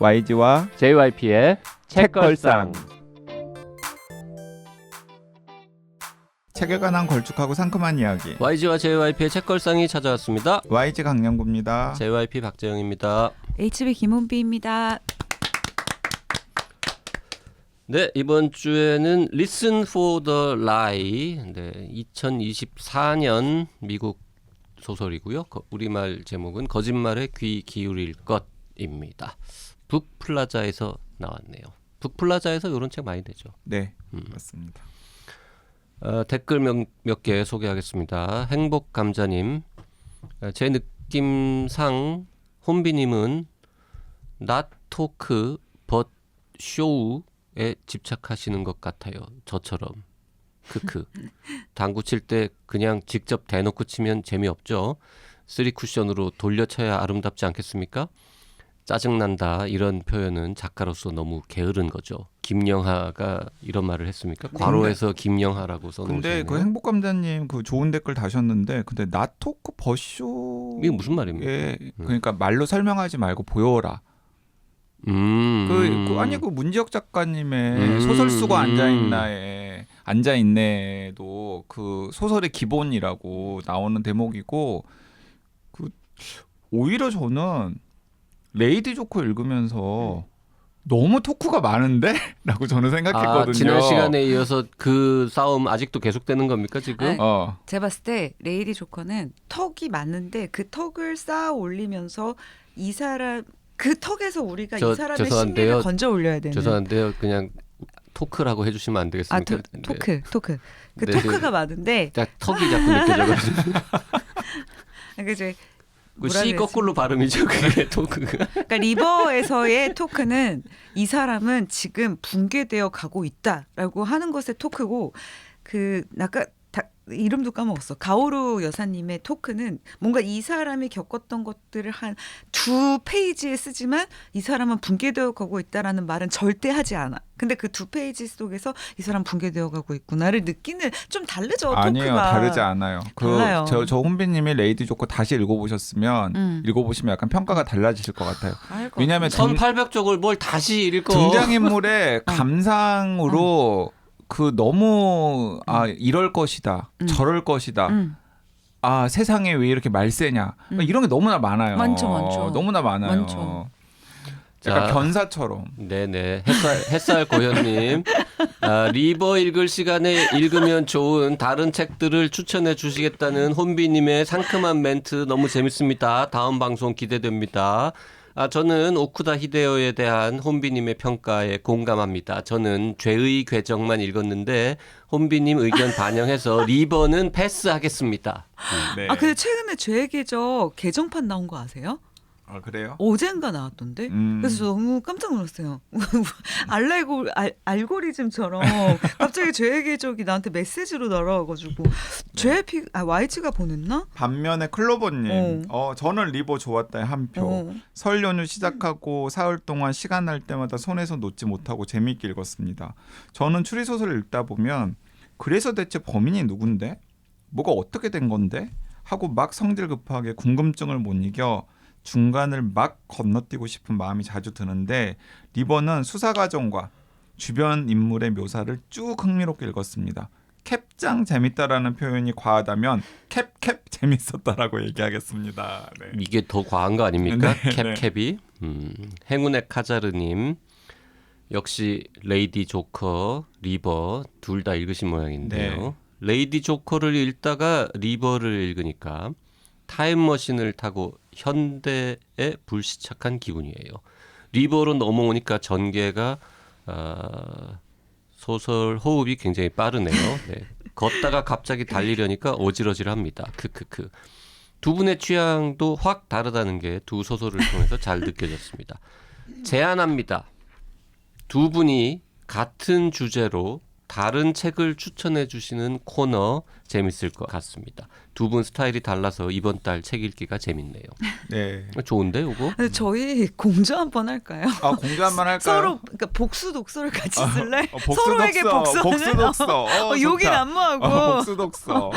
YG와 JYP의 책걸상. 책에 관한 걸쭉하고 상큼한 이야기. YG와 JYP의 책걸상이 찾아왔습니다. YG 강량구입니다. JYP 박재영입니다. HB 김은비입니다. 네, 이번 주에는 Listen for the Lie, 2024년 미국 소설이고요. 우리말 제목은 거짓말에 귀 기울일 것입니다. 북플라자에서 나왔네요. 북플라자에서 이런 책 많이 내죠. 네, 맞습니다. 댓글 몇 개 소개하겠습니다. 행복감자님, 제 느낌상 혼비님은 not talk but show에 집착하시는 것 같아요. 저처럼. 크크. 당구 칠 때 그냥 직접 대놓고 치면 재미없죠. 3쿠션으로 돌려쳐야 아름답지 않겠습니까? 짜증난다 이런 표현은 작가로서 너무 게으른 거죠. 김영하가 이런 말을 했습니까? 괄호에서 김영하라고 써놓으셨네요. 근데 그 행복감자님 그 좋은 댓글 다셨는데 근데 나토크 버쇼 이게 무슨 말입니까? 그러니까 말로 설명하지 말고 보여라. 아니 그 문지혁 작가님의 소설 쓰고 앉아있네도 그 소설의 기본이라고 나오는 대목이고 그 오히려 저는 레이디 조커 읽으면서 너무 토크가 많은데? 라고 저는 생각했거든요. 지난 시간에 이어서 그 싸움 아직도 계속되는 겁니까 지금? 제가 봤을 때 레이디 조커는 턱이 많은데 그 턱을 쌓아 올리면서 이 사람 그 턱에서 우리가 이 사람의 심리를 건져 올려야 되는. 죄송한데요. 그냥 토크라고 해주시면 안 되겠습니까? 토크. 그 토크가 많은데 턱이 자꾸 느껴져가지고. 그게 C 거꾸로 발음이죠. 그게 토크가. 그러니까 리버에서의 토크는 이 사람은 지금 붕괴되어 가고 있다라고 하는 것의 토크고 아까 이름도 까먹었어. 가오루 여사님의 토크는 뭔가 이 사람이 겪었던 것들을 한 2페이지에 쓰지만 이 사람은 붕괴되어 가고 있다라는 말은 절대 하지 않아. 근데 그 2페이지 속에서 이 사람 붕괴되어 가고 있구나를 느끼는 좀 다르죠. 아니에요. 토크가. 다르지 않아요. 달라요. 저 혼비님이 레이디 조커 다시 읽어보시면 약간 평가가 달라지실 것 같아요. 왜냐하면 1800쪽을 뭘 다시 읽어. 등장인물의 감상으로 너무 이럴 것이다, 저럴 것이다, 세상에 왜 이렇게 말세냐, 이런 게 너무나 많아요. 많죠. 너무나 많아요. 많죠. 약간 견사처럼. 네네. 햇살 고현님, 리버 읽을 시간에 읽으면 좋은 다른 책들을 추천해 주시겠다는 혼비님의 상큼한 멘트 너무 재밌습니다. 다음 방송 기대됩니다. 저는 오쿠다 히데요에 대한 혼비님의 평가에 공감합니다. 저는 죄의 궤적만 읽었는데 혼비님 의견 반영해서 리버는 패스하겠습니다. 네. 근데 최근에 죄의 궤적 개정판 나온 거 아세요? 그래요? 어젠가 나왔던데? 그래서 너무 깜짝 놀랐어요. 알고리즘처럼 갑자기 죄의 궤적이 나한테 메시지로 날아와가지고 YG가 보냈나? 반면에 클로버님, 저는 리버 좋았다에 한 표. 설 연휴 시작하고 사흘 동안 시간 날 때마다 손에서 놓지 못하고 재미있게 읽었습니다. 저는 추리소설을 읽다 보면 그래서 대체 범인이 누군데? 뭐가 어떻게 된 건데? 하고 막 성질 급하게 궁금증을 못 이겨 중간을 막 건너뛰고 싶은 마음이 자주 드는데 리버는 수사 과정과 주변 인물의 묘사를 쭉 흥미롭게 읽었습니다. 캡짱 재밌다라는 표현이 과하다면 캡 재밌었다라고 얘기하겠습니다. 네. 이게 더 과한 거 아닙니까? 네, 캡이. 행운의 카자르님, 역시 레이디 조커, 리버 둘 다 읽으신 모양인데요. 네. 레이디 조커를 읽다가 리버를 읽으니까 타임머신을 타고 현대에 불시착한 기분이에요. 리버로 넘어오니까 전개가 소설 호흡이 굉장히 빠르네요. 네. 걷다가 갑자기 달리려니까 어지러질합니다. 크크크. 두 분의 취향도 확 다르다는 게 두 소설을 통해서 잘 느껴졌습니다. 제안합니다. 두 분이 같은 주제로 다른 책을 추천해 주시는 코너 재밌을 것 같습니다. 두 분 스타일이 달라서 이번 달 책 읽기가 재밌네요. 네. 좋은데 요거? 저희 공주 한번 할까요? 공주 한번 할까요? 서로 그러니까 복수 독서를 같이 쓸래? 서로에게 복수 독서. 욕이 난무하고. 복수 독서.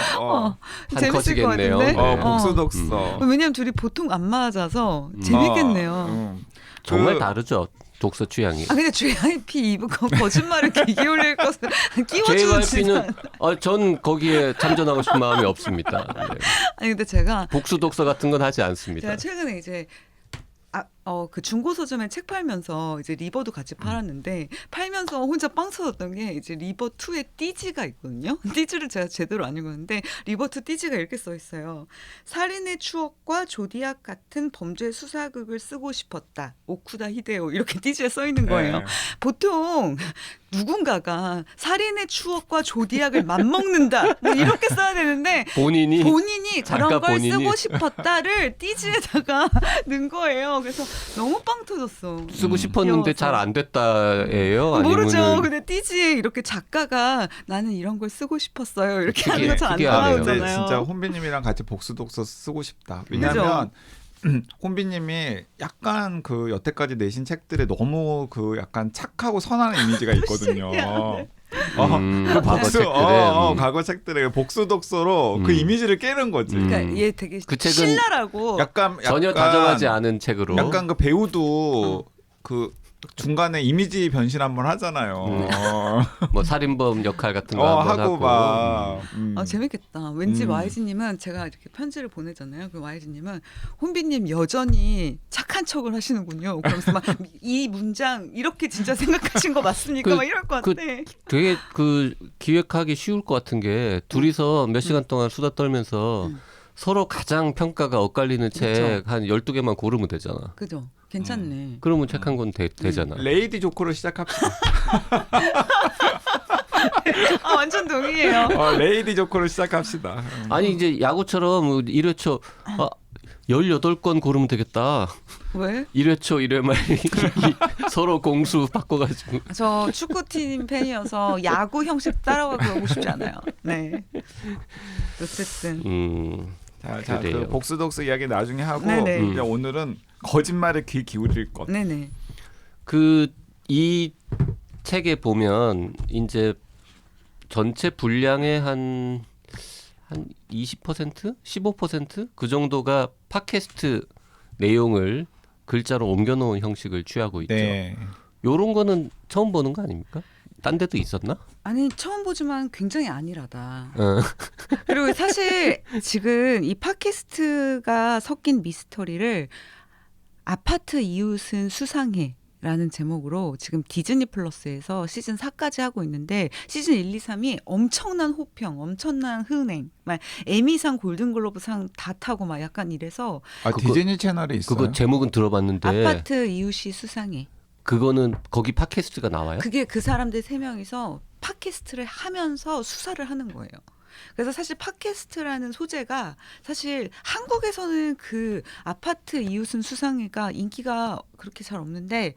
재밌을 것 같은데. 복수 독서. 왜냐면 둘이 보통 안 맞아서 재밌겠네요. 정말 다르죠. 독서 취향이. 아 근데 JYP 이분 거짓말을 기기 올릴 것을 끼워주는 JYP는 전 거기에 참전하고 싶은 마음이 없습니다. 네. 아니 근데 제가 복수 독서 같은 건 하지 않습니다. 제가 최근에 이제 그 중고 서점에 책 팔면서 이제 리버도 같이 팔았는데 팔면서 혼자 빵 터졌던 게 이제 리버 2의 띠지가 있거든요. 띠지를 제가 제대로 안 읽었는데 리버 2 띠지가 이렇게 써 있어요. 살인의 추억과 조디악 같은 범죄 수사극을 쓰고 싶었다. 오쿠다 히데오 이렇게 띠지에 써 있는 거예요. 네. 보통 누군가가 살인의 추억과 조디악을 맞먹는다 뭐 이렇게 써야 되는데 본인이 그런 걸 본인이. 쓰고 싶었다를 띠지에다가 넣은 거예요. 그래서 너무 빵 터졌어. 쓰고 싶었는데 귀여워서. 잘 안 됐다예요. 모르죠. 아니면은 근데 띠지에 이렇게 작가가 나는 이런 걸 쓰고 싶었어요. 이렇게 하는 거 잘 안 특이하네요. 근데 나오잖아요. 진짜 혼비님이랑 같이 복수 독서 쓰고 싶다. 왜냐하면 혼비님이 약간 그 여태까지 내신 책들에 너무 그 약간 착하고 선한 이미지가 있거든요. 과거 책들에 과거 책들에 복수 독서로 그 이미지를 깨는 거지. 그러니까 얘 되게 그 책은 신랄하고 약간 전혀 다정하지 않은 책으로. 약간 그 배우도 그 중간에 이미지 변신 한번 하잖아요. 뭐 살인범 역할 같은 거 한번 하고 막. 재밌겠다. 왠지 YG님은 제가 이렇게 편지를 보내잖아요. 그 YG님은 혼비님 여전히 착한 척을 하시는군요. 그러면서 막 이 문장 이렇게 진짜 생각하신 거 맞습니까? 그- 막 이럴 것 같아. 되게 그 기획하기 쉬울 것 같은 게 둘이서 몇 시간 동안 수다 떨면서 서로 가장 평가가 엇갈리는 책 그렇죠. 한 12개만 고르면 되잖아. 그죠? 괜찮네. 그러면 책 한 권 되잖아. 레이디 조커로 시작합시다. 완전 동의해요. 레이디 조커로 시작합시다. 아니 이제 야구처럼 1회초 18건 고르면 되겠다. 왜? 1회초 1회 말 서로 공수 바꿔가지고. 저 축구팀 팬이어서 야구 형식 따라가고 싶지 않아요. 네. 어쨌든. 자, 그래요. 그 복수 독서 이야기 나중에 하고 네네. 이제 오늘은 거짓말에 귀 기울일 것. 네네. 이 책에 보면 이제 전체 분량의 한 20%? 15%? 그 정도가 팟캐스트 내용을 글자로 옮겨놓은 형식을 취하고 있죠. 네. 요런 거는 처음 보는 거 아닙니까? 딴 데도 있었나? 아니 처음 보지만 굉장히 안일하다. 어. 그리고 사실 지금 이 팟캐스트가 섞인 미스터리를 아파트 이웃은 수상해라는 제목으로 지금 디즈니 플러스에서 시즌 4까지 하고 있는데 시즌 1, 2, 3이 엄청난 호평, 엄청난 흥행, 막 에미상, 골든글로브상 다 타고 막 약간 이래서 디즈니 채널에 있어요. 그거 제목은 들어봤는데 아파트 이웃이 수상해. 그거는 거기 팟캐스트가 나와요? 그게 그 사람들 3명이서 팟캐스트를 하면서 수사를 하는 거예요. 그래서 사실 팟캐스트라는 소재가 사실 한국에서는 그 아파트 이웃은 수상해가 인기가 그렇게 잘 없는데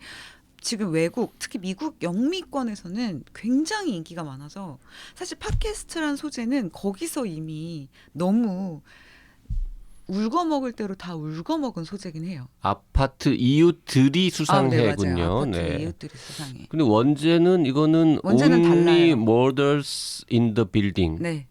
지금 외국 특히 미국 영미권에서는 굉장히 인기가 많아서 사실 팟캐스트라는 소재는 거기서 이미 너무 울거먹을 대로 다 울거먹은 소재긴 해요. 아파트 이웃들이 수상해군요. 네, 맞아요. 아파트 네. 이웃들이 수상해. 근데 원제는 이거는 원제는 Only 달라요. Murders in the Building. 네.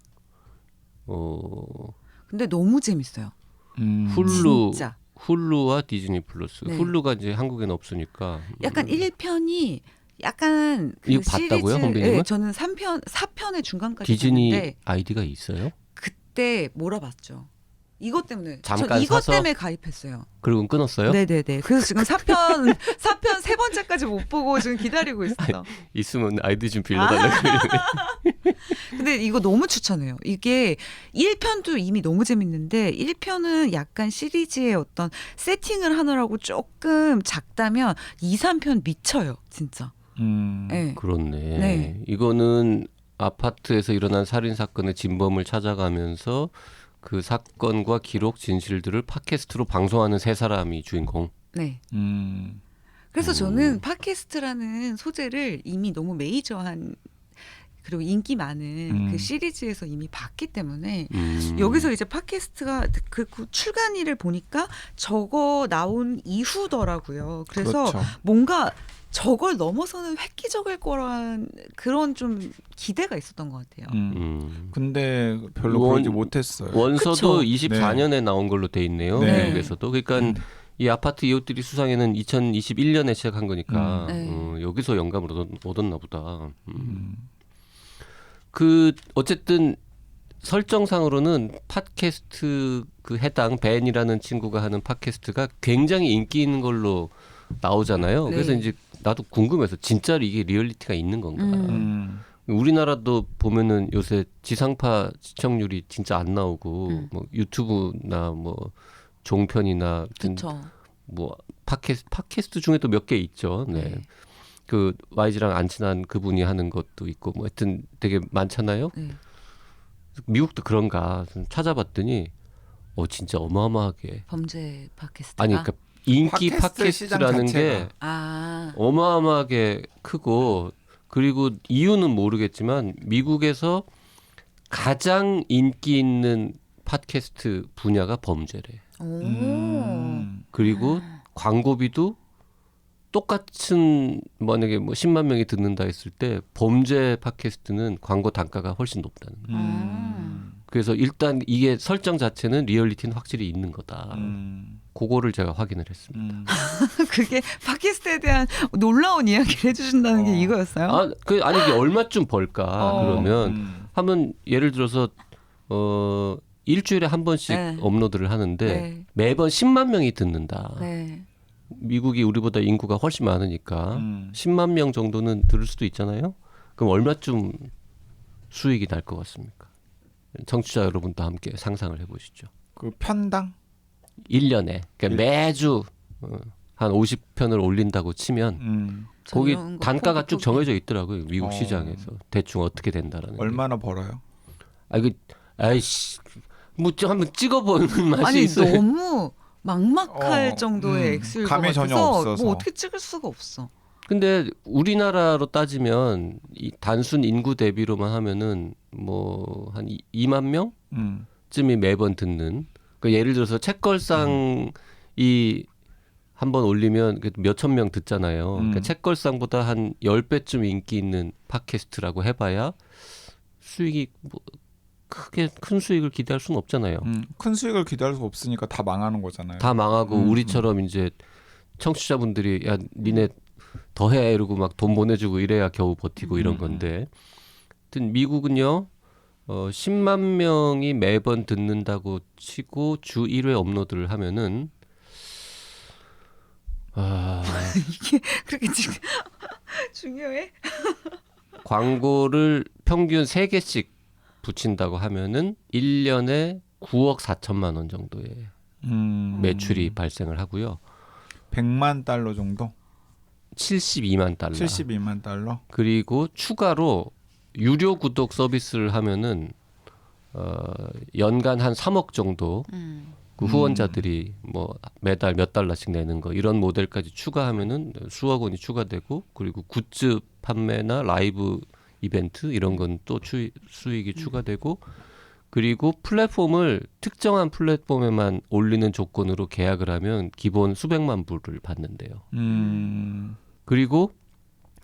어, 근데 너무 재밌어요. 진짜. 훌루와 디즈니 플러스. 네. 훌루가 이제 한국에는 없으니까. 약간 1편이 약간 그 이거 봤다고요, 시리즈, 선배님은? 네, 저는 4편의 중간까지 디즈니 봤는데 아이디가 있어요? 그때 몰아봤죠. 이것 때문에 잠깐 전 이것 사서? 때문에 가입했어요. 그리고 끊었어요? 네네네. 그래서 지금 4편 3 번째까지 못 보고 지금 기다리고 있어. 있으면 아이디 좀 빌려달라고. 근데 이거 너무 추천해요. 이게 1편도 이미 너무 재밌는데 1편은 약간 시리즈의 어떤 세팅을 하느라고 조금 작다면 2, 3편 미쳐요. 진짜. 네. 그렇네. 네. 이거는 아파트에서 일어난 살인 사건의 진범을 찾아가면서 그 사건과 기록 진실들을 팟캐스트로 방송하는 세 사람이 주인공. 네. 그래서 저는 팟캐스트라는 소재를 이미 너무 메이저한 그리고 인기 많은 그 시리즈에서 이미 봤기 때문에 여기서 이제 팟캐스트가 그 출간일을 보니까 저거 나온 이후더라고요. 그래서 그렇죠. 뭔가 저걸 넘어서는 획기적일 거란 그런 좀 기대가 있었던 것 같아요. 근데 별로 그러지 못했어요. 원서도 그쵸? 24년에 나온 걸로 돼 있네요. 네. 미국에서도. 그러니까 이 아파트 이웃들이 수상에는 2021년에 시작한 거니까 네. 여기서 영감을 얻었나 보다. 그 어쨌든 설정상으로는 팟캐스트 그 해당 벤이라는 친구가 하는 팟캐스트가 굉장히 인기 있는 걸로 나오잖아요. 네. 그래서 이제 나도 궁금해서 진짜로 이게 리얼리티가 있는 건가. 우리나라도 보면은 요새 지상파 시청률이 진짜 안 나오고 뭐 유튜브나 뭐 종편이나 그렇죠. 뭐 팟캐스트 중에도 몇 개 있죠. 네. 네. 그 YG랑 안 친한 그분이 하는 것도 있고 뭐 하여튼 되게 많잖아요. 네. 미국도 그런가 좀 찾아봤더니 진짜 어마어마하게 범죄 팟캐스트가 아니 그러니까 인기 팟캐스트 시장 팟캐스트라는 자체가. 게 아, 어마어마하게 크고 그리고 이유는 모르겠지만 미국에서 가장 인기 있는 팟캐스트 분야가 범죄래. 오. 그리고 광고비도 똑같은 만약에 뭐 10만 명이 듣는다 했을 때 범죄 팟캐스트는 광고 단가가 훨씬 높다는 거예요. 그래서 일단 이게 설정 자체는 리얼리티는 확실히 있는 거다. 그거를 제가 확인을 했습니다. 그게 팟캐스트에 대한 놀라운 이야기를 해주신다는 게 이거였어요? 아니 이게 얼마쯤 벌까 그러면 하면 예를 들어서 일주일에 한 번씩 네. 업로드를 하는데 네. 매번 10만 명이 듣는다. 네. 미국이 우리보다 인구가 훨씬 많으니까 10만 명 정도는 들을 수도 있잖아요. 그럼 얼마쯤 수익이 날 것 같습니까? 청취자 여러분도 함께 상상을 해보시죠. 그 편당 1년에 그러니까 매주 한 50편을 올린다고 치면 거기 이런 거 단가가 쭉 포기. 정해져 있더라고요. 미국 어. 시장에서 대충 어떻게 된다라는 게. 얼마나 벌어요? 아이씨 뭐 한번 찍어보는 맛이 아니 있어요. 너무 막막할 어, 정도의 액수일 것 감이 같아서 전혀 없어서. 뭐 어떻게 찍을 수가 없어. 근데 우리나라로 따지면 이 단순 인구 대비로만 하면은 뭐 한 2만 명쯤이 매번 듣는. 그러니까 예를 들어서 책걸상이 한번 올리면 몇천 명 듣잖아요. 그러니까 책걸상보다 한 10배쯤 인기 있는 팟캐스트라고 해봐야 수익이 뭐 크게 큰 수익을 기대할 수는 없잖아요. 큰 수익을 기대할 수 없으니까 다 망하는 거잖아요. 다 망하고 우리처럼 이제 청취자분들이 야 니네 더해 이러고 막 돈 보내주고 이래야 겨우 버티고 이런 건데 하여튼 미국은요 10만 명이 매번 듣는다고 치고 주 1회 업로드를 하면은 이게 그렇게 지금 중요해? 광고를 평균 3개씩 붙인다고 하면은 1년에 9억 4천만 원 정도의 매출이 발생을 하고요. 100만 달러 정도? 72만 달러. 72만 달러? 그리고 추가로 유료 구독 서비스를 하면은 연간 한 3억 정도 그 후원자들이 뭐 매달 몇 달러씩 내는 거 이런 모델까지 추가하면은 수억 원이 추가되고 그리고 굿즈 판매나 라이브 이벤트 이런 건 또 수익이 추가되고 그리고 플랫폼을 특정한 플랫폼에만 올리는 조건으로 계약을 하면 기본 수백만 불을 받는데요. 그리고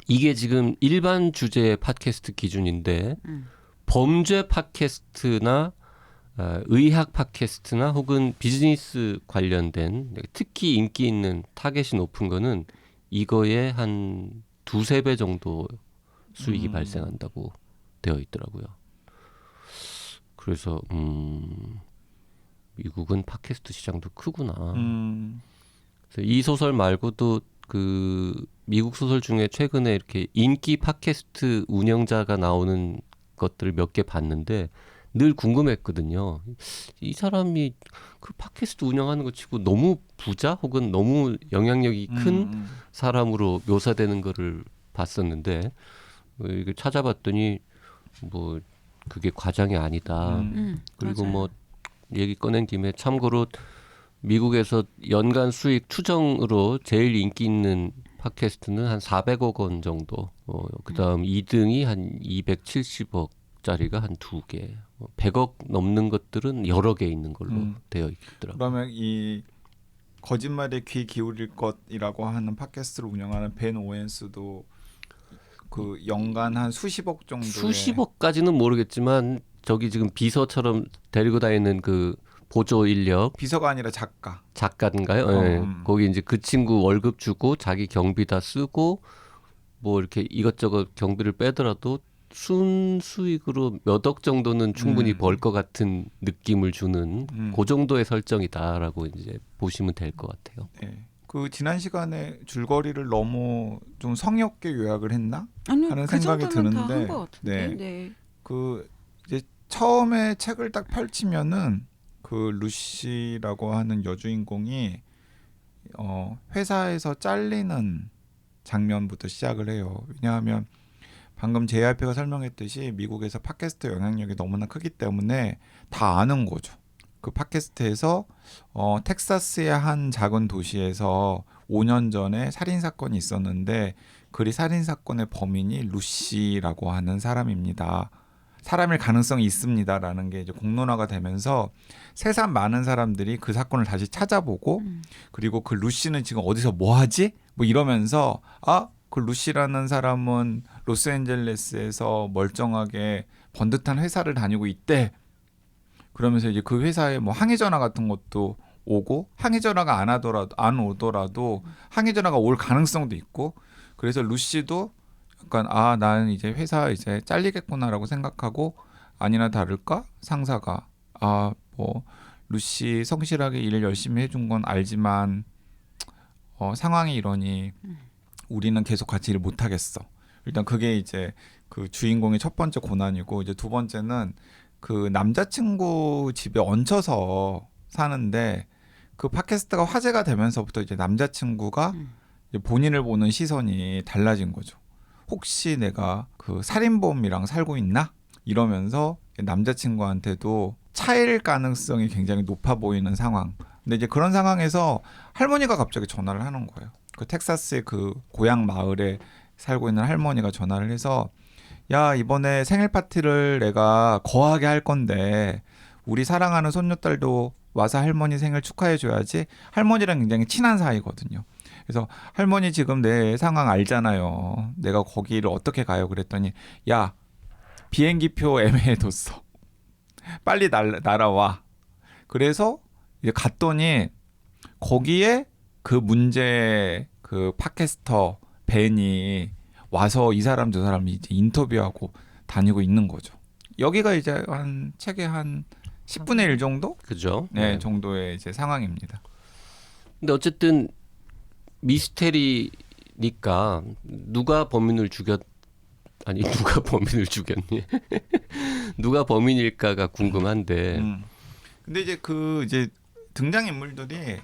이게 지금 일반 주제의 팟캐스트 기준인데 범죄 팟캐스트나 의학 팟캐스트나 혹은 비즈니스 관련된 특히 인기 있는 타겟이 높은 거는 이거에 한 2-3배 정도 수익이 발생한다고 되어 있더라고요. 그래서 미국은 팟캐스트 시장도 크구나. 그래서 이 소설 말고도 그 미국 소설 중에 최근에 이렇게 인기 팟캐스트 운영자가 나오는 것들을 몇 개 봤는데 늘 궁금했거든요. 이 사람이 그 팟캐스트 운영하는 거 치고 너무 부자 혹은 너무 영향력이 큰 사람으로 묘사되는 거를 봤었는데 이게 찾아봤더니 뭐 그게 과장이 아니다. 그리고 맞아요. 뭐 얘기 꺼낸 김에 참고로 미국에서 연간 수익 추정으로 제일 인기 있는 팟캐스트는 한 400억 원 정도. 그다음 2등이 한 270억짜리가 한 2개. 100억 넘는 것들은 여러 개 있는 걸로 되어 있더라고요. 그러면 이 거짓말에 귀 기울일 것이라고 하는 팟캐스트를 운영하는 벤 오웬스도 그 연간 한 수십억 정도의 수십억까지는 모르겠지만 저기 지금 비서처럼 데리고 다니는 그 보조 인력 비서가 아니라 작가. 작가인가요? 네. 거기 이제 그 친구 월급 주고 자기 경비 다 쓰고 뭐 이렇게 이것저것 경비를 빼더라도 순수익으로 몇 억 정도는 충분히 벌 것 같은 느낌을 주는 그 정도의 설정이다라고 이제 보시면 될 것 같아요. 네. 그 지난 시간에 줄거리를 너무 좀 성의 없게 요약을 했나 아니요, 하는 그 생각이 정도면 다 드는데, 한 것 같은데. 네. 네. 그 이제 처음에 책을 딱 펼치면은 그 루시라고 하는 여주인공이 회사에서 잘리는 장면부터 시작을 해요. 왜냐하면 방금 JRP가 설명했듯이 미국에서 팟캐스트 영향력이 너무나 크기 때문에 다 아는 거죠. 그 팟캐스트에서 텍사스의 한 작은 도시에서 5년 전에 살인 사건이 있었는데 그 살인 사건의 범인이 루시라고 하는 사람입니다. 사람일 가능성이 있습니다라는 게 이제 공론화가 되면서 새삼 많은 사람들이 그 사건을 다시 찾아보고 그리고 그 루시는 지금 어디서 뭐 하지? 뭐 이러면서 그 루시라는 사람은 로스앤젤레스에서 멀쩡하게 번듯한 회사를 다니고 있대. 그러면서 이제 그 회사에 뭐 항의 전화 같은 것도 오고 항의 전화가 안 오더라도 항의 전화가 올 가능성도 있고 그래서 루시도 약간 나는 이제 회사 이제 잘리겠구나라고 생각하고 아니나 다를까 상사가 뭐 루시 성실하게 일 열심히 해준 건 알지만 상황이 이러니 우리는 계속 같이 일 못하겠어. 일단 그게 이제 그 주인공의 첫 번째 고난이고 이제 두 번째는 그 남자친구 집에 얹혀서 사는데 그 팟캐스트가 화제가 되면서부터 이제 남자친구가 이제 본인을 보는 시선이 달라진 거죠. 혹시 내가 그 살인범이랑 살고 있나? 이러면서 남자친구한테도 차일 가능성이 굉장히 높아 보이는 상황. 근데 이제 그런 상황에서 할머니가 갑자기 전화를 하는 거예요. 그 텍사스의 그 고향 마을에 살고 있는 할머니가 전화를 해서 야, 이번에 생일 파티를 내가 거하게 할 건데 우리 사랑하는 손녀딸도 와서 할머니 생일 축하해 줘야지. 할머니랑 굉장히 친한 사이거든요. 그래서 할머니 지금 내 상황 알잖아요. 내가 거기를 어떻게 가요? 그랬더니 야, 비행기표 애매해뒀어. 빨리 날아와. 그래서 이제 갔더니 거기에 그 문제 그 팟캐스터 벤이 와서 이 사람 저 사람이 이제 인터뷰하고 다니고 있는 거죠. 여기가 이제 한 책의 한 10분의 1 정도? 그죠? 네, 정도의 이제 상황입니다. 근데 어쨌든 미스테리니까 누가 범인을 죽였니? 누가 범인일까가 궁금한데. 근데 이제 그 이제 등장 인물들이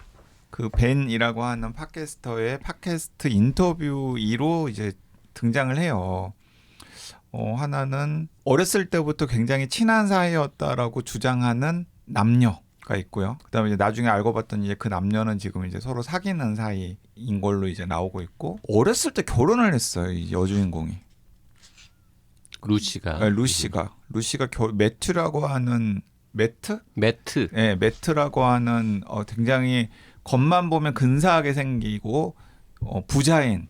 그 벤이라고 하는 팟캐스터의 팟캐스트 인터뷰 2로 이제 등장을 해요. 하나는 어렸을 때부터 굉장히 친한 사이였다라고 주장하는 남녀가 있고요. 그다음에 이제 나중에 알고 봤더니 이제 그 남녀는 지금 이제 서로 사귀는 사이인 걸로 이제 나오고 있고 어렸을 때 결혼을 했어요. 이 여주인공이. 루시가. 네, 루시가 매튜라고 하는 매트? 네, 매트라고 하는 굉장히 겉만 보면 근사하게 생기고 부자인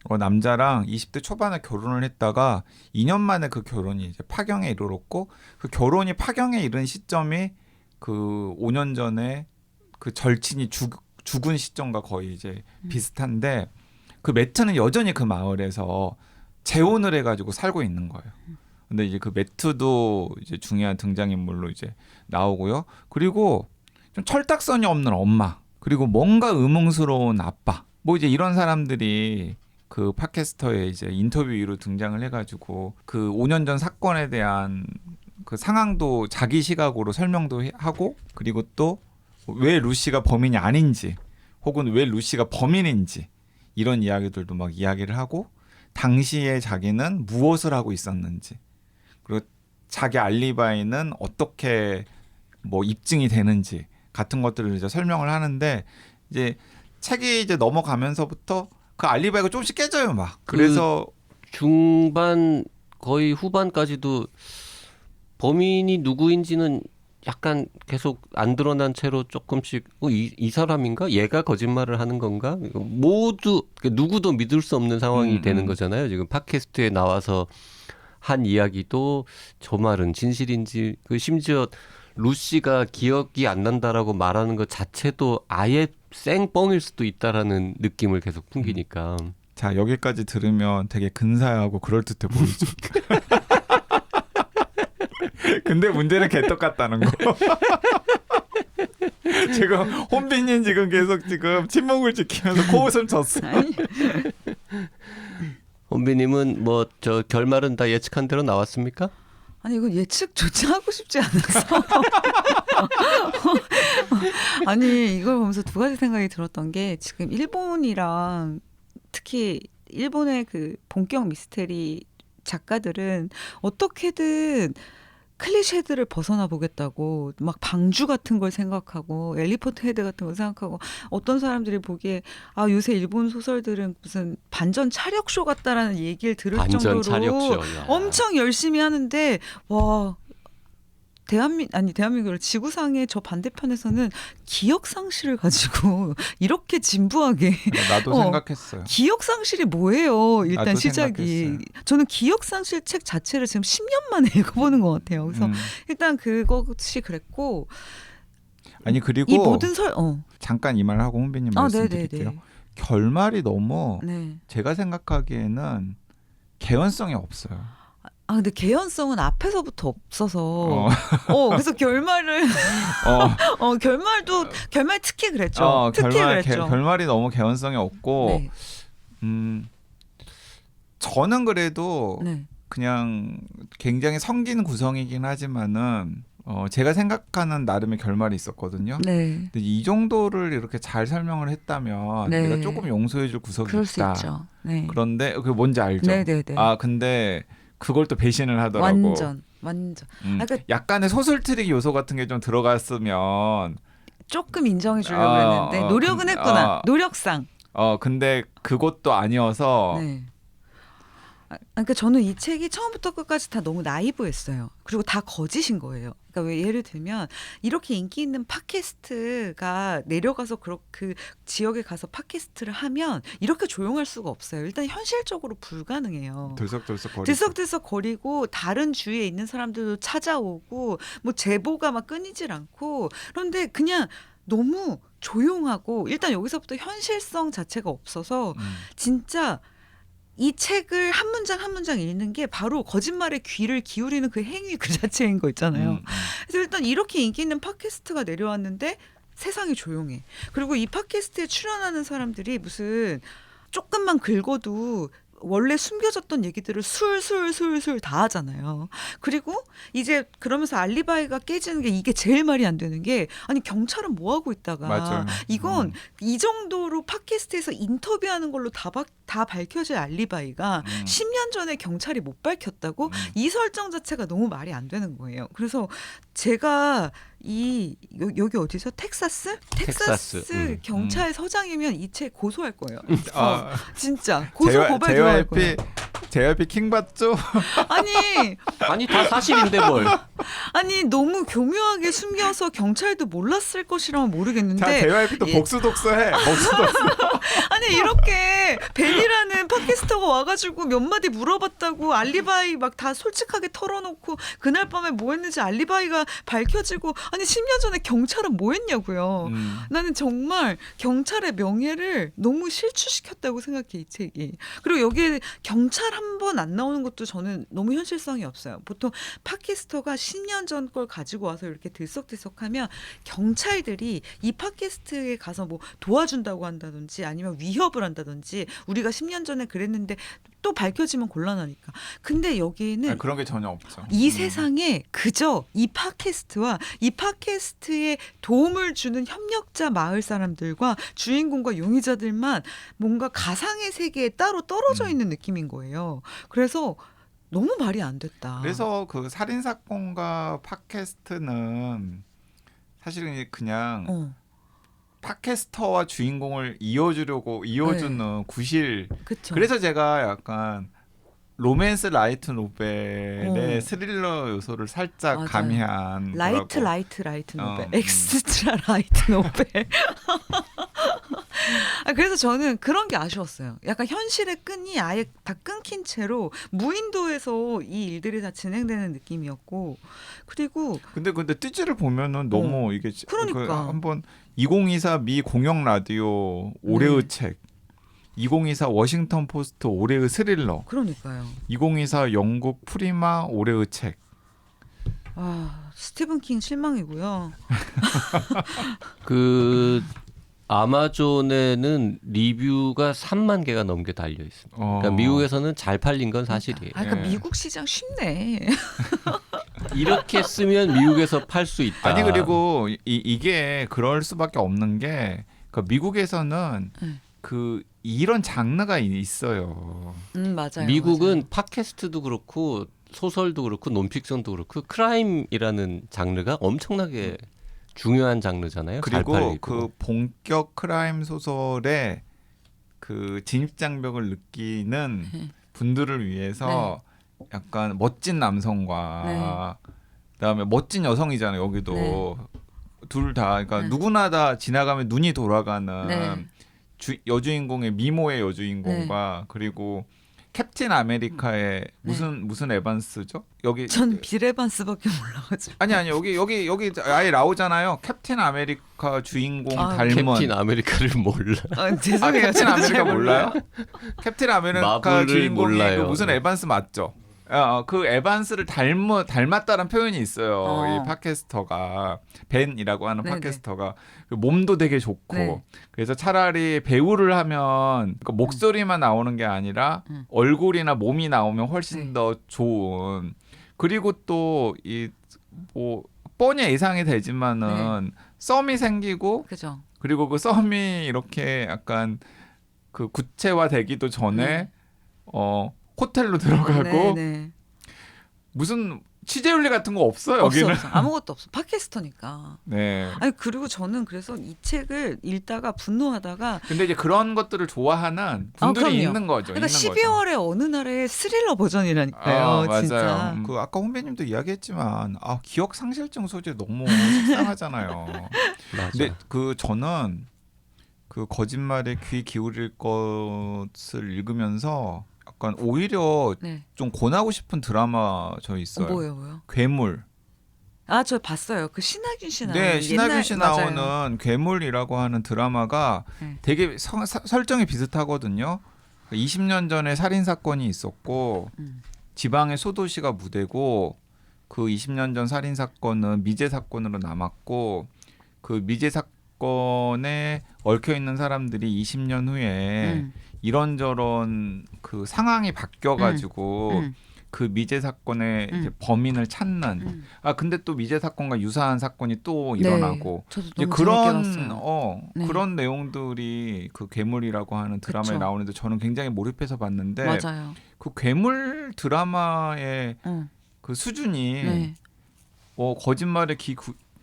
남자랑 20대 초반에 결혼을 했다가 2년 만에 그 결혼이 이제 파경에 이르렀고 그 결혼이 파경에 이른 시점이 그 5년 전에 그 절친이 죽은 시점과 거의 이제 비슷한데 그 매트는 여전히 그 마을에서 재혼을 해가지고 살고 있는 거예요. 근데 이제 그 매트도 이제 중요한 등장인물로 이제 나오고요. 그리고 좀 철딱선이 없는 엄마, 그리고 뭔가 의문스러운 아빠, 뭐 이제 이런 사람들이 그 팟캐스터에 이제 인터뷰 2로 등장을 해가지고 그 5년 전 사건에 대한 그 상황도 자기 시각으로 설명도 하고 그리고 또 왜 루시가 범인이 아닌지 혹은 왜 루시가 범인인지 이런 이야기들도 막 이야기를 하고 당시에 자기는 무엇을 하고 있었는지 그리고 자기 알리바이는 어떻게 뭐 입증이 되는지 같은 것들을 이제 설명을 하는데 이제 책이 이제 넘어가면서부터 그 알리바이가 조금씩 깨져요 막. 그래서 중반 거의 후반까지도 범인이 누구인지는 약간 계속 안 드러난 채로 조금씩 이 사람인가? 얘가 거짓말을 하는 건가? 모두 누구도 믿을 수 없는 상황이 되는 거잖아요. 지금 팟캐스트에 나와서 한 이야기도 저 말은 진실인지 심지어 루시가 기억이 안 난다라고 말하는 것 자체도 아예 생뻥일 수도 있다라는 느낌을 계속 풍기니까. 자, 여기까지 들으면 되게 근사하고 그럴듯해 보이죠. 근데 문제는 개떡같다는 거. 지금 혼비님 지금 계속 지금 침묵을 지키면서 코웃음 쳤어. 아니, 혼비님은 뭐 저 결말은 다 예측한 대로 나왔습니까? 아니 이거 예측조차 하고 싶지 않아서. 아니 이걸 보면서 두 가지 생각이 들었던 게 지금 일본이랑 특히 일본의 그 본격 미스테리 작가들은 어떻게든 클리셰들을 벗어나 보겠다고 막 방주 같은 걸 생각하고 엘리포트 헤드 같은 걸 생각하고 어떤 사람들이 보기에 아 요새 일본 소설들은 무슨 반전 차력쇼 같다라는 얘기를 들을 반전 정도로 차력쇼. 야. 엄청 열심히 하는데 와 대한민국 지구상의 저 반대편에서는 기억 상실을 가지고 이렇게 진부하게 나도 생각했어요. 기억 상실이 뭐예요? 일단 나도 시작이. 생각했어요. 저는 기억 상실 책 자체를 지금 10년 만에 읽어보는 것 같아요. 그래서 일단 그것이 그랬고 아니 그리고 이 모든 잠깐 이 말을 하고 혼비님 말씀드릴게요. 결말이 너무 네. 제가 생각하기에는 개연성이 없어요. 아 근데 개연성은 앞에서부터 없어서 그래서 결말을 결말 특히 그랬죠. 특히 그랬죠. 결말이 너무 개연성이 없고 네. 저는 그래도 네. 그냥 굉장히 성긴 구성이긴 하지만은 제가 생각하는 나름의 결말이 있었거든요. 네. 근데 이 정도를 이렇게 잘 설명을 했다면 네. 내가 조금 용서해줄 구석이 그럴 수 있다. 있죠. 네. 그런데 그게 뭔지 알죠? 네네네. 아 근데 그걸 또 배신을 하더라고. 완전. 그러니까 약간의 소설 트릭 요소 같은 게 좀 들어갔으면 조금 인정해 주려고 했는데 노력은 했구나. 노력상. 근데 그것도 아니어서 네. 그러니까 저는 이 책이 처음부터 끝까지 다 너무 나이브했어요. 그리고 다 거짓인 거예요. 그러니까 왜 예를 들면 이렇게 인기 있는 팟캐스트가 내려가서 그 지역에 가서 팟캐스트를 하면 이렇게 조용할 수가 없어요. 일단 현실적으로 불가능해요. 들썩들썩 거리고 다른 주위에 있는 사람들도 찾아오고 뭐 제보가 막 끊이질 않고 그런데 그냥 너무 조용하고 일단 여기서부터 현실성 자체가 없어서 진짜 이 책을 한 문장 한 문장 읽는 게 바로 거짓말에 귀를 기울이는 그 행위 그 자체인 거 있잖아요. 그래서 일단 이렇게 인기 있는 팟캐스트가 내려왔는데 세상이 조용해. 그리고 이 팟캐스트에 출연하는 사람들이 무슨 조금만 긁어도 원래 숨겨졌던 얘기들을 술술술술 다 하잖아요. 그리고 이제 그러면서 알리바이가 깨지는 게 이게 제일 말이 안 되는 게 아니 경찰은 뭐 하고 있다가 맞아요. 이건 이 정도로 팟캐스트에서 인터뷰하는 걸로 다 밝혀질 알리바이가 10년 전에 경찰이 못 밝혔다고 이 설정 자체가 너무 말이 안 되는 거예요. 그래서 제가 여기 어디서 텍사스 경찰 서장이면 이 책 고소할 거예요. 진짜 고소 고발 들어갈 거예요. JYP 킹 받죠? 아니 다 사실인데 뭘? 아니 너무 교묘하게 숨겨서 경찰도 몰랐을 것이라면 모르겠는데. 자, JYP도 복수독서해. 아니 이렇게 벤이라는 팟캐스터가 와가지고 몇 마디 물어봤다고 알리바이 막 다 솔직하게 털어놓고 그날 밤에 뭐 했는지 알리바이가 밝혀지고 아니 10년 전에 경찰은 뭐 했냐고요. 나는 정말 경찰의 명예를 너무 실추시켰다고 생각해 이 책이. 그리고 여기에 경찰 한 번 안 나오는 것도 저는 너무 현실성이 없어요. 보통 팟캐스터가 10년 전 걸 가지고 와서 이렇게 들썩들썩하면 경찰들이 이 팟캐스트에 가서 뭐 도와준다고 한다든지 아니면 위협을 한다든지 우리가 10년 전에 그랬는데 또 밝혀지면 곤란하니까. 근데 여기에는 그런 게 전혀 없죠. 이 세상에 그저 이 팟캐스트와 이 팟캐스트에 도움을 주는 협력자 마을 사람들과 주인공과 용의자들만 뭔가 가상의 세계에 따로 떨어져 있는 느낌인 거예요. 그래서 너무 말이 안 됐다. 그래서 그 살인 사건과 팟캐스트는 사실은 그냥 팟캐스터와 주인공을 이어주는 구실. 그쵸. 그래서 제가 약간 로맨스 라이트 노벨의 스릴러 요소를 살짝 맞아요. 가미한 라이트 노벨 엑스트라 라이트 노벨 그래서 저는 그런 게 아쉬웠어요. 약간 현실의 끈이 아예 다 끊긴 채로 무인도에서 이 일들이 다 진행되는 느낌이었고 그리고 근데 띠지를 보면은 너무 이게 그러니까. 한번 2024 미 공영 라디오 올해의 네. 책, 2024 워싱턴 포스트 올해의 스릴러, 그러니까요. 2024 영국 프리마 올해의 책. 스티븐 킹 실망이고요. 그 아마존에는 리뷰가 3만 개가 넘게 달려 있습니다. 그러니까 미국에서는 잘 팔린 건 사실이에요. 그러니까 예. 미국 시장 쉽네. 이렇게 쓰면 미국에서 팔 수 있다. 아니 그리고 이게 그럴 수밖에 없는 게 그러니까 미국에서는 그 이런 장르가 있어요. 맞아요. 미국은 맞아요. 팟캐스트도 그렇고 소설도 그렇고 논픽션도 그렇고 크라임이라는 장르가 엄청나게 중요한 장르잖아요. 잘 그리고 팔리고. 그 본격 크라임 소설의 그 진입 장벽을 느끼는 분들을 위해서 약간 멋진 남성과 그다음에 멋진 여성이잖아요. 여기도 둘 다 그러니까 누구나 다 지나가면 눈이 돌아가는 여주인공의 미모의 여주인공과 그리고 캡틴 아메리카의 무슨 에반스죠? 여기 전 빌 에반스밖에 몰라가지고. 아니 여기 아예 나오잖아요. 캡틴 아메리카 주인공 닮은 캡틴 아메리카를 몰라. 죄송해요. 캡틴 저도 아메리카 잘 몰라요? 캡틴 아메리카 마블을 주인공이 몰라요. 그 무슨 에반스 맞죠? 그 에반스를 닮았다는 표현이 있어요. 이 팟캐스터가 벤이라고 하는 네네. 팟캐스터가 그 몸도 되게 좋고 네. 그래서 차라리 배우를 하면 그러니까 목소리만 나오는 게 아니라 얼굴이나 몸이 나오면 훨씬 더 좋은. 그리고 또 이 뭐 뻔히 예상이 되지만은 썸이 생기고 그죠. 그리고 그 썸이 이렇게 약간 그 구체화되기도 전에 호텔로 들어가고 무슨 취재윤리 같은 거 없어요. 여기는. 없어. 아무것도 없어. 팟캐스터니까. 네. 아니 그리고 저는 그래서 이 책을 읽다가 분노하다가 근데 이제 그런 것들을 좋아하는 분들이 그럼요. 있는 거죠. 그러니까 있는 12월의 어느 날의 스릴러 버전이라니까요. 맞아요. 진짜. 그 아까 혼배님도 이야기했지만 기억 상실증 소재 너무 식상하잖아요. 맞아. 근데 저는 그 거짓말에 귀 기울일 것을 읽으면서 약간 오히려 좀 권하고 싶은 드라마 저 있어요. 뭐요? 괴물. 저 봤어요. 그 신하균 씨 나오는. 네, 신하균 씨 맞아요. 나오는 괴물이라고 하는 드라마가 되게 설정이 비슷하거든요. 20년 전에 살인 사건이 있었고 지방의 소도시가 무대고 그 20년 전 살인 사건은 미제 사건으로 남았고 그 미제 사건에 얽혀 있는 사람들이 20년 후에 이런저런 그 상황이 바뀌어가지고 그 미제 사건의 이제 범인을 찾는 근데 또 미제 사건과 유사한 사건이 또 일어나고 저도 이제 너무 그런 재밌게 봤어요. 그런 내용들이 그 괴물이라고 하는 드라마에 그쵸. 나오는데 저는 굉장히 몰입해서 봤는데 맞아요. 그 괴물 드라마의 그 수준이 거짓말에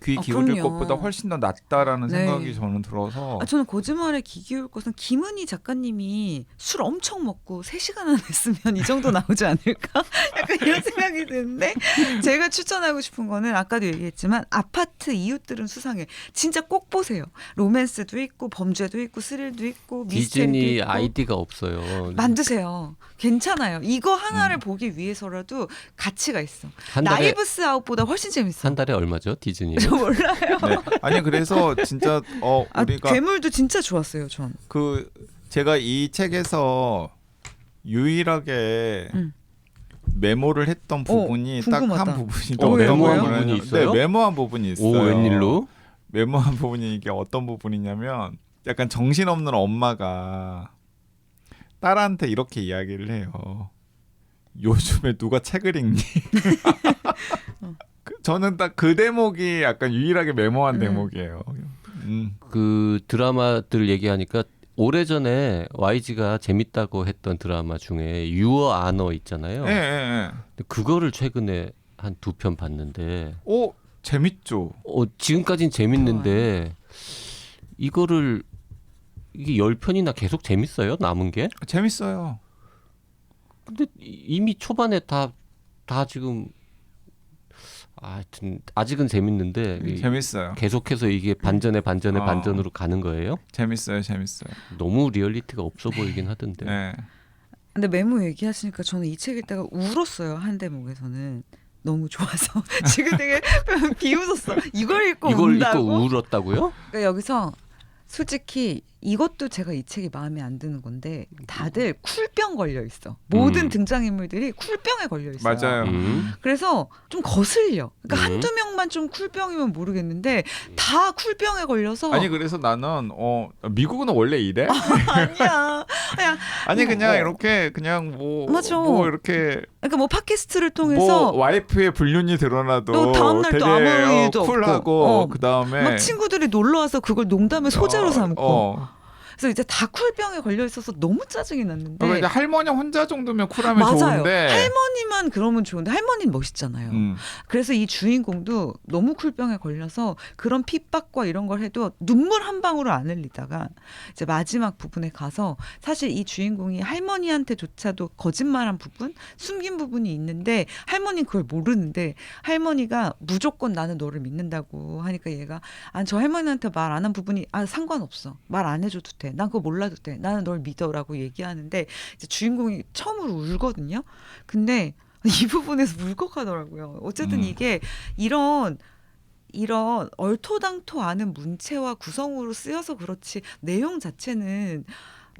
귀 기울일 그럼요. 것보다 훨씬 더 낫다라는 네. 생각이 저는 들어서 저는 거짓말에 귀 기울 것은 김은희 작가님이 술 엄청 먹고 3시간 안 했으면 이 정도 나오지 않을까? 약간 이런 생각이 드는데 제가 추천하고 싶은 거는 아까도 얘기했지만 아파트 이웃들은 수상해. 진짜 꼭 보세요. 로맨스도 있고 범죄도 있고 스릴도 있고 미스테리도 디즈니 있고. 아이디가 없어요. 만드세요. 괜찮아요. 이거 하나를 보기 위해서라도 가치가 있어. 한 달에 나이브스 아웃보다 훨씬 재밌어. 한 달에 얼마죠? 디즈니? 저 몰라요. 네. 아니 그래서 진짜 우리가 괴물도 진짜 좋았어요. 전. 그 제가 이 책에서 유일하게 메모를 했던 부분이 딱 궁금하다. 한 부분이 메모한 부분이 있어요? 네, 메모한 부분이 있어요. 오, 웬일로? 메모한 부분이 이게 어떤 부분이냐면 약간 정신없는 엄마가 딸한테 이렇게 이야기를 해요. 요즘에 누가 책을 읽니? 저는 딱 그 대목이 약간 유일하게 메모한 대목이에요. 그 드라마들 얘기하니까 오래전에 YG가 재밌다고 했던 드라마 중에 유어 아너 있잖아요. 네. 근데 그거를 최근에 한 2편 봤는데 재밌죠. 지금까지는 재밌는데 이거를 이게 10편이나 계속 재밌어요? 남은 게? 재밌어요. 근데 이미 초반에 다 지금 하여튼 아직은 재밌는데 재밌어요. 계속해서 이게 반전에 반전으로 가는 거예요? 재밌어요. 너무 리얼리티가 없어 보이긴 하던데. 네. 근데 메모 얘기하시니까 저는 이 책 읽다가 울었어요. 한 대목에서는. 너무 좋아서 지금 되게 비웃었어. 이걸 읽고 운다고? 읽고 울었다고요? 그러니까 여기서 솔직히 이것도 제가 이 책이 마음에 안 드는 건데 다들 쿨병 걸려 있어. 모든 등장인물들이 쿨병에 걸려 있어요. 맞아요. 그래서 좀 거슬려. 그러니까 한두 명만 좀 쿨병이면 모르겠는데 다 쿨병에 걸려서 아니 그래서 나는 미국은 원래 이래? 아니야. 그냥 아니 그냥 이렇게 그냥 맞아. 뭐 이렇게 그러니까 뭐 팟캐스트를 통해서 뭐 와이프의 불륜이 드러나도 또 다음 날 되게 또 아무 일도 쿨하고 없고. 그다음에 막 친구들이 놀러 와서 그걸 농담의 소재로 삼고. 어. 그래서 이제 다 쿨병에 걸려 있어서 너무 짜증이 났는데. 그러니까 이제 할머니 혼자 정도면 쿨하면 맞아요. 좋은데. 할머니만 그러면 좋은데 할머니는 멋있잖아요. 그래서 이 주인공도 너무 쿨병에 걸려서 그런 핍박과 이런 걸 해도 눈물 한 방울을 안 흘리다가 이제 마지막 부분에 가서 사실 이 주인공이 할머니한테조차도 거짓말한 부분, 숨긴 부분이 있는데 할머니는 그걸 모르는데 할머니가 무조건 나는 너를 믿는다고 하니까 얘가 저 할머니한테 말 안 한 부분이 상관없어. 말 안 해줘도 돼. 난 그거 몰라도 돼. 나는 널 믿어라고 얘기하는데 이제 주인공이 처음으로 울거든요. 근데 이 부분에서 울컥하더라고요. 어쨌든 이게 이런 얼토당토 않은 문체와 구성으로 쓰여서 그렇지 내용 자체는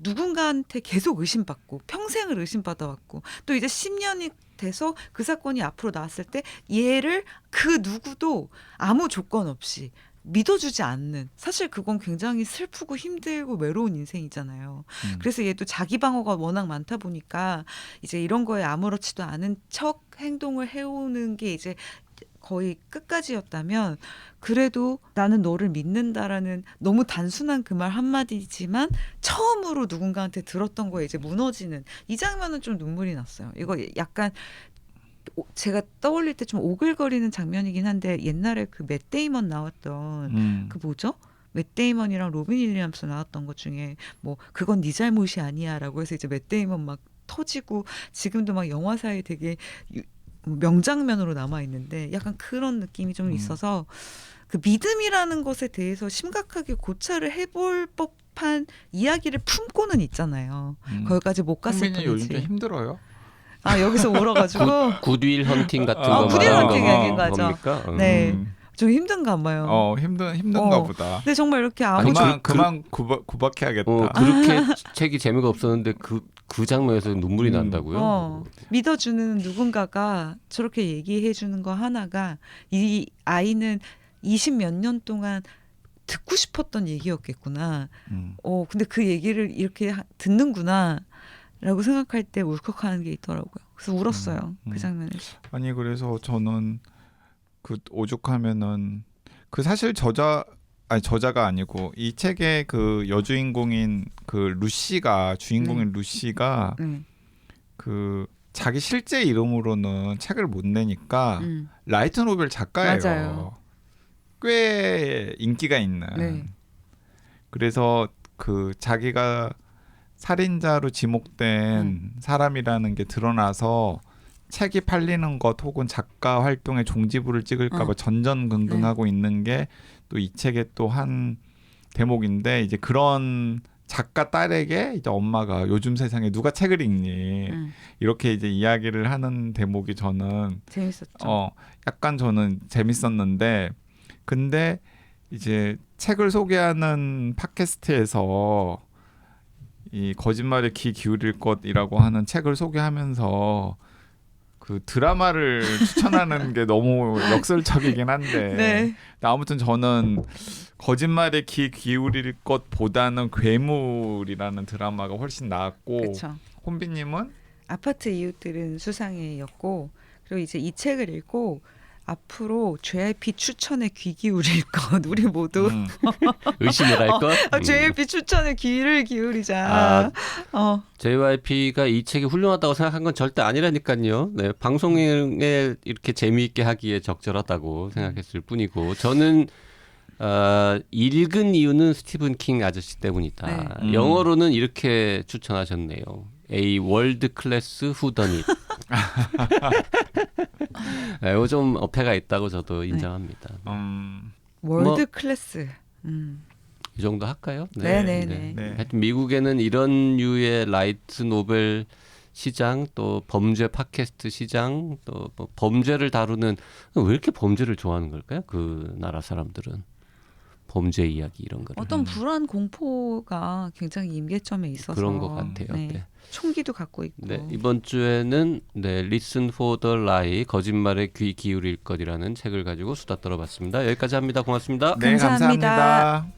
누군가한테 계속 의심받고 평생을 의심받아왔고 또 이제 10년이 돼서 그 사건이 앞으로 나왔을 때 얘를 그 누구도 아무 조건 없이 믿어주지 않는 사실 그건 굉장히 슬프고 힘들고 외로운 인생이잖아요. 그래서 얘도 자기 방어가 워낙 많다 보니까 이제 이런 거에 아무렇지도 않은 척 행동을 해오는 게 이제 거의 끝까지였다면 그래도 나는 너를 믿는다라는 너무 단순한 그 말 한마디지만 처음으로 누군가한테 들었던 거에 이제 무너지는 이 장면은 좀 눈물이 났어요. 이거 약간 제가 떠올릴 때 좀 오글거리는 장면이긴 한데 옛날에 그 맷 데이먼 나왔던 그 뭐죠? 맷 데이먼이랑 로빈 윌리엄스 나왔던 것 중에 뭐 그건 네 잘못이 아니야라고 해서 이제 맷 데이먼 막 터지고 지금도 막 영화사에 되게 명장면으로 남아 있는데 약간 그런 느낌이 좀 있어서 그 믿음이라는 것에 대해서 심각하게 고찰을 해볼 법한 이야기를 품고는 있잖아요. 거기까지 못 갔을 홍빈이 요즘 좀 뿐이지. 힘들어요? 여기서 울어가지고 굿윌 헌팅 같은 거 굿윌 말하는 헌팅 얘기인 거죠. 겁니까? 네. 좀 힘든가 봐요. 힘든가 보다. 근데 정말 이렇게 그만 구박해야겠다. 그렇게 책이 재미가 없었는데 그 장면에서 눈물이 난다고요? 믿어주는 누군가가 저렇게 얘기해 주는 거 하나가 이 아이는 20몇 년 동안 듣고 싶었던 얘기였겠구나. 근데 그 얘기를 이렇게 듣는구나. 라고 생각할 때 울컥하는 게 있더라고요. 그래서 울었어요. 그 장면에서. 아니 그래서 저는 그 오죽하면은 그 사실 저자가 아니고 이 책의 그 여주인공인 그 주인공인 루시가 그 자기 실제 이름으로는 책을 못 내니까 라이트 노벨 작가예요. 맞아요. 꽤 인기가 있는. 네. 그래서 그 자기가 살인자로 지목된 사람이라는 게 드러나서 책이 팔리는 것 혹은 작가 활동에 종지부를 찍을까봐 전전긍긍하고 있는 게 또 이 책의 또 한 대목인데 이제 그런 작가 딸에게 이제 엄마가 요즘 세상에 누가 책을 읽니 이렇게 이제 이야기를 하는 대목이 저는 재밌었죠. 약간 저는 재밌었는데 근데 이제 책을 소개하는 팟캐스트에서 이 거짓말에 귀 기울일 것이라고 하는 책을 소개하면서 그 드라마를 추천하는 게 너무 역설적이긴 한데 네. 아무튼 저는 거짓말에 귀 기울일 것보다는 괴물이라는 드라마가 훨씬 나았고 그렇죠. 혼비님은 아파트 이웃들은 수상해였고 그리고 이제 이 책을 읽고 앞으로 JYP 추천에 귀 기울일 것 우리 모두 의심을 할 것. JYP 추천에 귀를 기울이자. JYP가 이 책이 훌륭하다고 생각한 건 절대 아니라니까요. 네, 방송에 이렇게 재미있게 하기에 적절하다고 생각했을 뿐이고 저는 읽은 이유는 스티븐 킹 아저씨 때문이다. 영어로는 이렇게 추천하셨네요. A world class whodunit. 이거 좀 어폐가 있다고 저도 인정합니다. 월드 클래스. 이 정도 할까요? 네네네. 네. 하여튼 미국에는 이런 류의 라이트 노벨 시장, 또 범죄 팟캐스트 시장, 또 뭐 범죄를 다루는, 왜 이렇게 범죄를 좋아하는 걸까요? 그 나라 사람들은 범죄 이야기 이런 거를. 어떤 불안 공포가 굉장히 임계점에 있어서 그런 것 같아요. 네. 네. 총기도 갖고 있고. 네, 이번 주에는 Listen for the Lie, 거짓말에 귀 기울일 것이라는 책을 가지고 수다 떨어봤습니다. 여기까지 합니다. 고맙습니다. 네, 감사합니다. 감사합니다.